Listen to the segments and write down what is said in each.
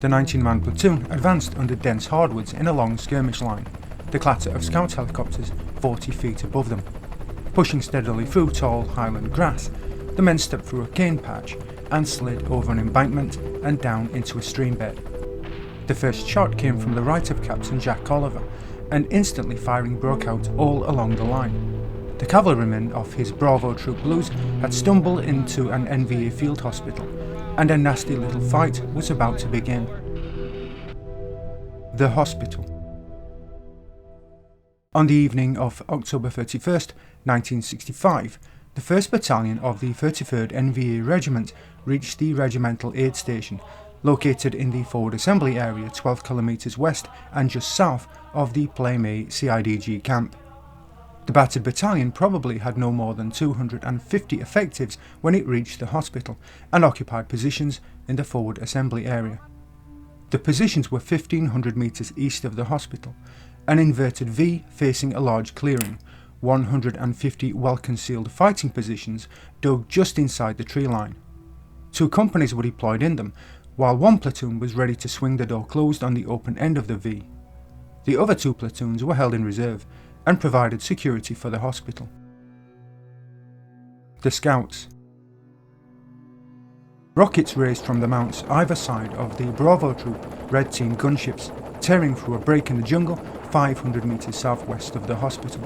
The 19-man platoon advanced under dense hardwoods in a long skirmish line, the clatter of scout helicopters 40 feet above them. Pushing steadily through tall highland grass, the men stepped through a cane patch and slid over an embankment and down into a stream bed. The first shot came from the right of Captain Jack Oliver, and instantly firing broke out all along the line. The cavalrymen of his Bravo Troop Blues had stumbled into an NVA field hospital, and a nasty little fight was about to begin. The hospital. On the evening of October 31st, 1965, the 1st Battalion of the 33rd NVA Regiment reached the Regimental Aid Station, located in the forward assembly area 12 kilometres west and just south of the Plei CIDG camp. The battered battalion probably had no more than 250 effectives when it reached the hospital and occupied positions in the forward assembly area. The positions were 1500 metres east of the hospital, an inverted V facing a large clearing, 150 well-concealed fighting positions dug just inside the tree line. 2 companies were deployed in them, while 1 platoon was ready to swing the door closed on the open end of the V. The other 2 platoons were held in reserve and provided security for the hospital. The Scouts. Rockets raised from the mounts either side of the Bravo Troop Red Team gunships, tearing through a break in the jungle 500 metres southwest of the hospital.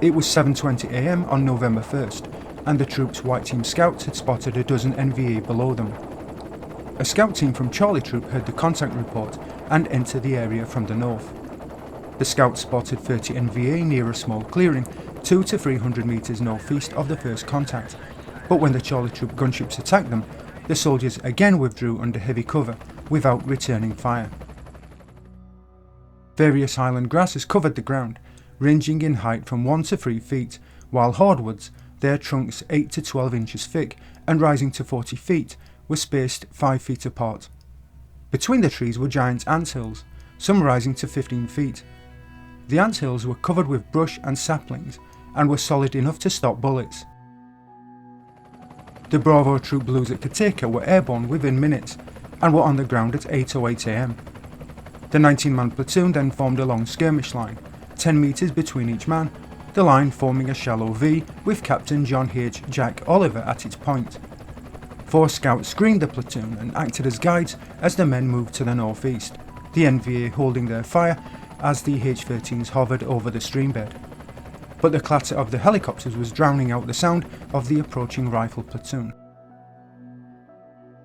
It was 7:20 AM on November 1st, and the troop's White Team Scouts had spotted a dozen NVA below them. A scout team from Charlie Troop heard the contact report and entered the area from the north. The scouts spotted 30 NVA near a small clearing 200 to 300 metres northeast of the first contact, but when the Charlie Troop gunships attacked them, the soldiers again withdrew under heavy cover without returning fire. Various highland grasses covered the ground, ranging in height from 1 to 3 feet, while hardwoods, their trunks 8 to 12 inches thick and rising to 40 feet, were spaced 5 feet apart. Between the trees were giant anthills, some rising to 15 feet. The anthills were covered with brush and saplings and were solid enough to stop bullets. The Bravo Troop Blues at Kateka were airborne within minutes and were on the ground at 8:08 AM. The 19-man platoon then formed a long skirmish line, 10 metres between each man, the line forming a shallow V with Captain John H. Jack Oliver at its point. 4 scouts screened the platoon and acted as guides as the men moved to the northeast, the NVA holding their fire as the H-13s hovered over the stream bed. But the clatter of the helicopters was drowning out the sound of the approaching rifle platoon.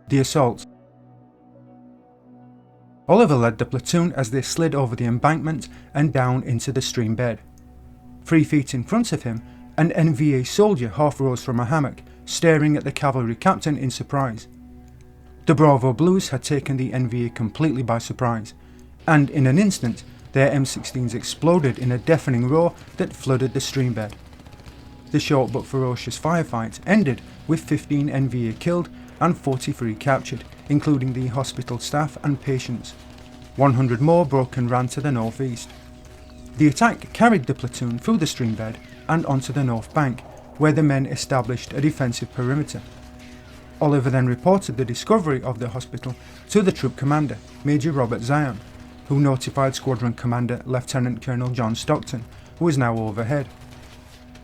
The assault. Oliver led the platoon as they slid over the embankment and down into the stream bed. 3 feet in front of him, an NVA soldier half rose from a hammock, staring at the cavalry captain in surprise. The Bravo Blues had taken the NVA completely by surprise, and in an instant their M16s exploded in a deafening roar that flooded the stream bed. The short but ferocious firefight ended with 15 NVA killed and 43 captured, including the hospital staff and patients. 100 more broke and ran to the northeast. The attack carried the platoon through the stream bed and onto the north bank, where the men established a defensive perimeter. Oliver then reported the discovery of the hospital to the troop commander, Major Robert Zion, who notified Squadron Commander Lieutenant Colonel John Stockton, who was now overhead.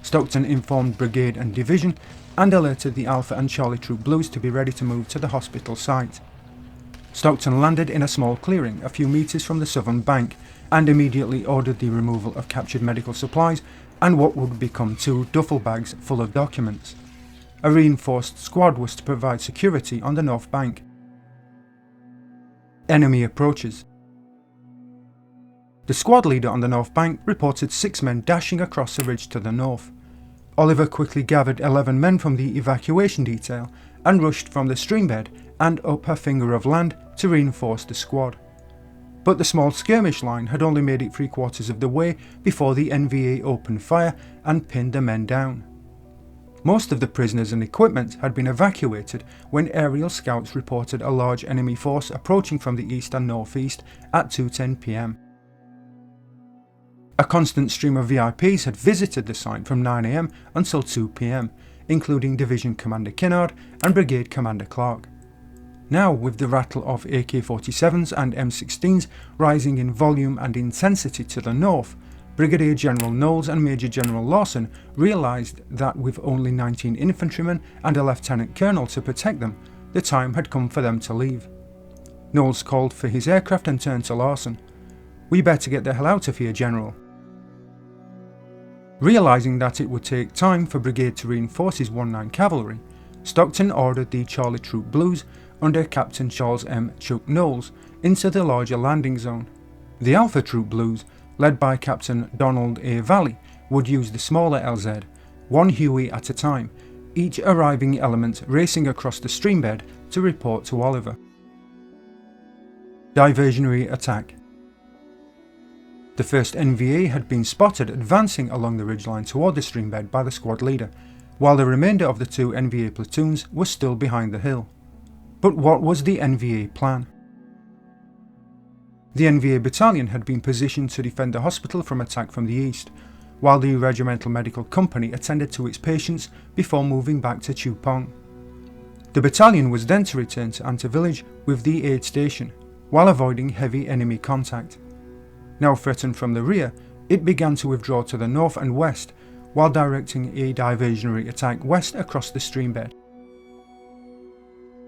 Stockton informed Brigade and Division and alerted the Alpha and Charlie Troop Blues to be ready to move to the hospital site. Stockton landed in a small clearing a few metres from the southern bank and immediately ordered the removal of captured medical supplies and what would become 2 duffel bags full of documents. A reinforced squad was to provide security on the north bank. Enemy approaches. The squad leader on the north bank reported 6 men dashing across the ridge to the north. Oliver quickly gathered 11 men from the evacuation detail and rushed from the stream bed and up a finger of land to reinforce the squad. But the small skirmish line had only made it 3/4 of the way before the NVA opened fire and pinned the men down. Most of the prisoners and equipment had been evacuated when aerial scouts reported a large enemy force approaching from the east and northeast at 2:10 PM. A constant stream of VIPs had visited the site from 9 AM until 2 PM, including Division Commander Kinnard and Brigade Commander Clark. Now, with the rattle of AK-47s and M16s rising in volume and intensity to the north, Brigadier General Knowles and Major General Lawson realised that with only 19 infantrymen and a lieutenant colonel to protect them, the time had come for them to leave. Knowles called for his aircraft and turned to Lawson. "We better get the hell out of here, General." Realising that it would take time for Brigade to reinforce his 19 Cavalry, Stockton ordered the Charlie Troop Blues under Captain Charles M. Chuck Knowles into the larger landing zone. The Alpha Troop Blues, led by Captain Donald A. Valley, would use the smaller LZ, one Huey at a time, each arriving element racing across the streambed to report to Oliver. Diversionary attack. The 1st NVA had been spotted advancing along the ridgeline toward the streambed by the squad leader, while the remainder of the 2 NVA platoons were still behind the hill. But what was the NVA plan? The NVA battalion had been positioned to defend the hospital from attack from the east, while the Regimental Medical Company attended to its patients before moving back to Chupong. The battalion was then to return to Anta village with the aid station, while avoiding heavy enemy contact. Now threatened from the rear, it began to withdraw to the north and west, while directing a diversionary attack west across the streambed.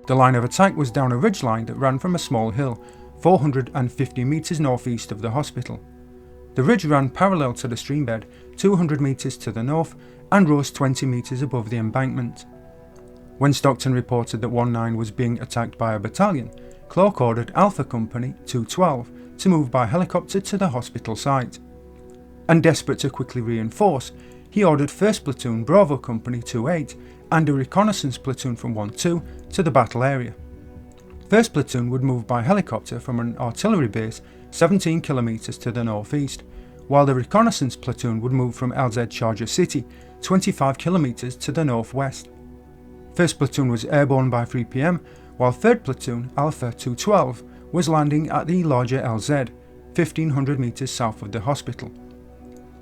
The line of attack was down a ridgeline that ran from a small hill, 450 metres northeast of the hospital. The ridge ran parallel to the streambed, 200 metres to the north, and rose 20 metres above the embankment. When Stockton reported that 19 was being attacked by a battalion, Clark ordered Alpha Company 212 to move by helicopter to the hospital site. And desperate to quickly reinforce, he ordered 1st Platoon Bravo Company 28 and a reconnaissance platoon from 12 to the battle area. 1st Platoon would move by helicopter from an artillery base 17 kilometres to the northeast, while the reconnaissance platoon would move from LZ Charger City 25 kilometres to the northwest. 1st Platoon was airborne by 3 PM, while 3rd Platoon Alpha 212 was landing at the larger LZ, 1500 metres south of the hospital.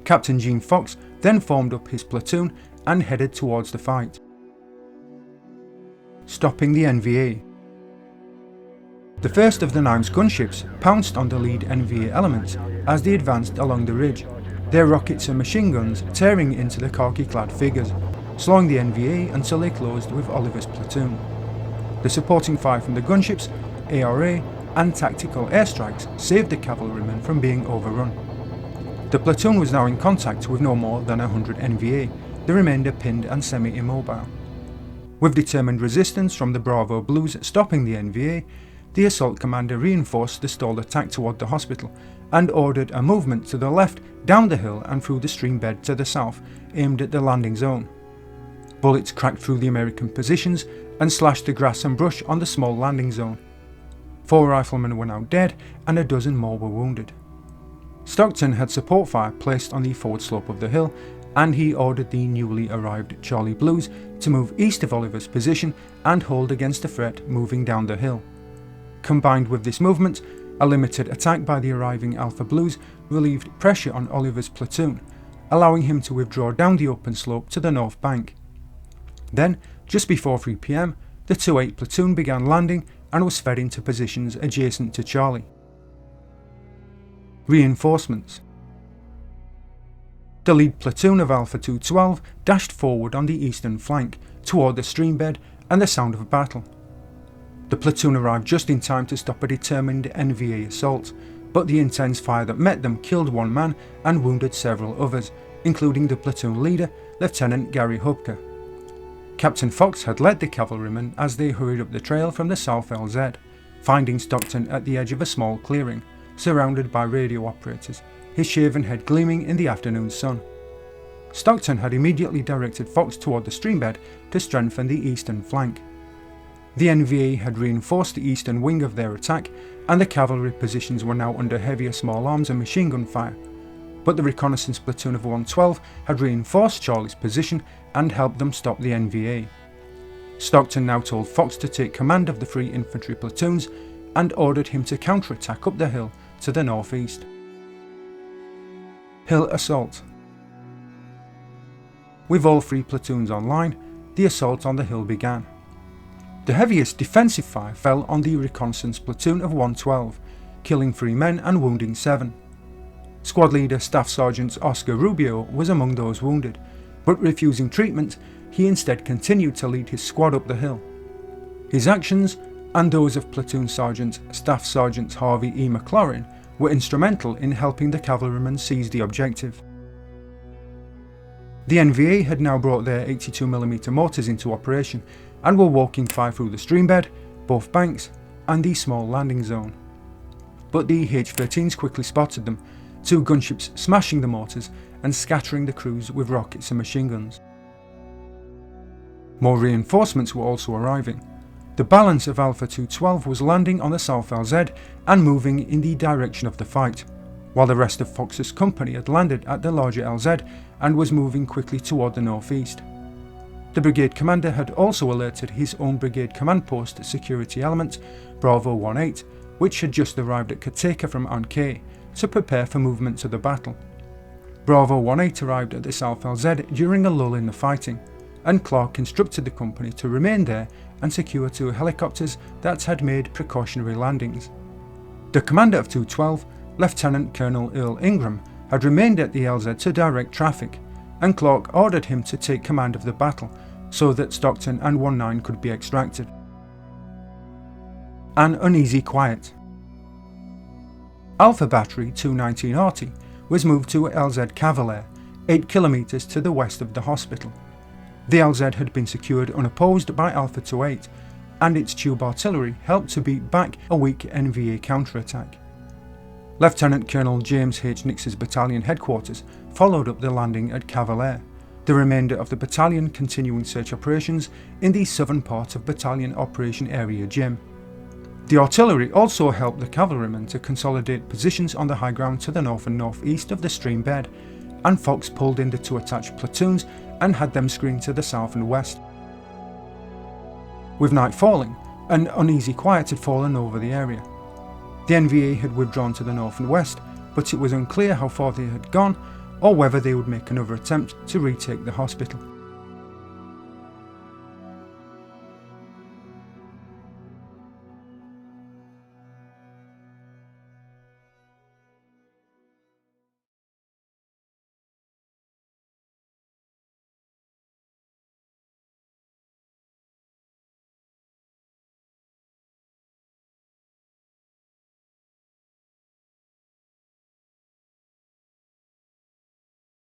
Captain Gene Fox then formed up his platoon and headed towards the fight. Stopping the NVA. The first of the 9's gunships pounced on the lead NVA elements as they advanced along the ridge, their rockets and machine guns tearing into the khaki-clad figures, slowing the NVA until they closed with Oliver's platoon. The supporting fire from the gunships, ARA, and tactical airstrikes saved the cavalrymen from being overrun. The platoon was now in contact with no more than 100 NVA, the remainder pinned and semi-immobile. With determined resistance from the Bravo Blues stopping the NVA, the assault commander reinforced the stalled attack toward the hospital and ordered a movement to the left down the hill and through the streambed to the south, aimed at the landing zone. Bullets cracked through the American positions and slashed the grass and brush on the small landing zone. 4 riflemen were now dead and a dozen more were wounded. Stockton had support fire placed on the forward slope of the hill, and he ordered the newly arrived Charlie Blues to move east of Oliver's position and hold against the threat moving down the hill. Combined with this movement, a limited attack by the arriving Alpha Blues relieved pressure on Oliver's platoon, allowing him to withdraw down the open slope to the north bank. Then, just before 3 PM, the 2-8 platoon began landing and was fed into positions adjacent to Charlie. Reinforcements. The lead platoon of Alpha 212 dashed forward on the eastern flank toward the streambed and the sound of battle. The platoon arrived just in time to stop a determined NVA assault, but the intense fire that met them killed 1 man and wounded several others, including the platoon leader, Lieutenant Gary Hubker. Captain Fox had led the cavalrymen as they hurried up the trail from the South LZ, finding Stockton at the edge of a small clearing, surrounded by radio operators, his shaven head gleaming in the afternoon sun. Stockton had immediately directed Fox toward the streambed to strengthen the eastern flank. The NVA had reinforced the eastern wing of their attack, and the cavalry positions were now under heavier small arms and machine gun fire, but the reconnaissance platoon of 112 had reinforced Charlie's position and helped them stop the NVA. Stockton now told Fox to take command of the 3 infantry platoons and ordered him to counterattack up the hill to the northeast. Hill assault. With all 3 platoons online, the assault on the hill began. The heaviest defensive fire fell on the reconnaissance platoon of 112, killing 3 men and wounding 7. Squad leader Staff Sergeant Oscar Rubio was among those wounded, but refusing treatment, he instead continued to lead his squad up the hill. His actions, and those of Platoon Sergeant Staff Sergeant Harvey E. McLaurin, were instrumental in helping the cavalrymen seize the objective. The NVA had now brought their 82mm mortars into operation and were walking fire through the stream bed, both banks, and the small landing zone. But the H-13s quickly spotted them, 2 gunships smashing the mortars and scattering the crews with rockets and machine guns. More reinforcements were also arriving. The balance of Alpha 212 was landing on the South LZ and moving in the direction of the fight, while the rest of Fox's company had landed at the larger LZ and was moving quickly toward the northeast. The brigade commander had also alerted his own brigade command post security element, Bravo 18, which had just arrived at Kateka from Ankei, to prepare for movement to the battle. Bravo 18 arrived at the South LZ during a lull in the fighting, and Clark instructed the company to remain there and secure 2 helicopters that had made precautionary landings. The commander of 212, Lieutenant Colonel Earl Ingram, had remained at the LZ to direct traffic, and Clark ordered him to take command of the battle so that Stockton and 19 could be extracted. An uneasy quiet. Alpha Battery 219 Arty was moved to LZ Cavalry, 8 km to the west of the hospital. The LZ had been secured unopposed by Alpha 28, and its tube artillery helped to beat back a weak NVA counterattack. Lieutenant Colonel James H. Nix's battalion headquarters followed up the landing at Cavalry, the remainder of the battalion continuing search operations in the southern part of Battalion Operation Area Gym. The artillery also helped the cavalrymen to consolidate positions on the high ground to the north and northeast of the stream bed, and Fox pulled in the 2 attached platoons and had them screened to the south and west. With night falling, an uneasy quiet had fallen over the area. The NVA had withdrawn to the north and west, but it was unclear how far they had gone or whether they would make another attempt to retake the hospital.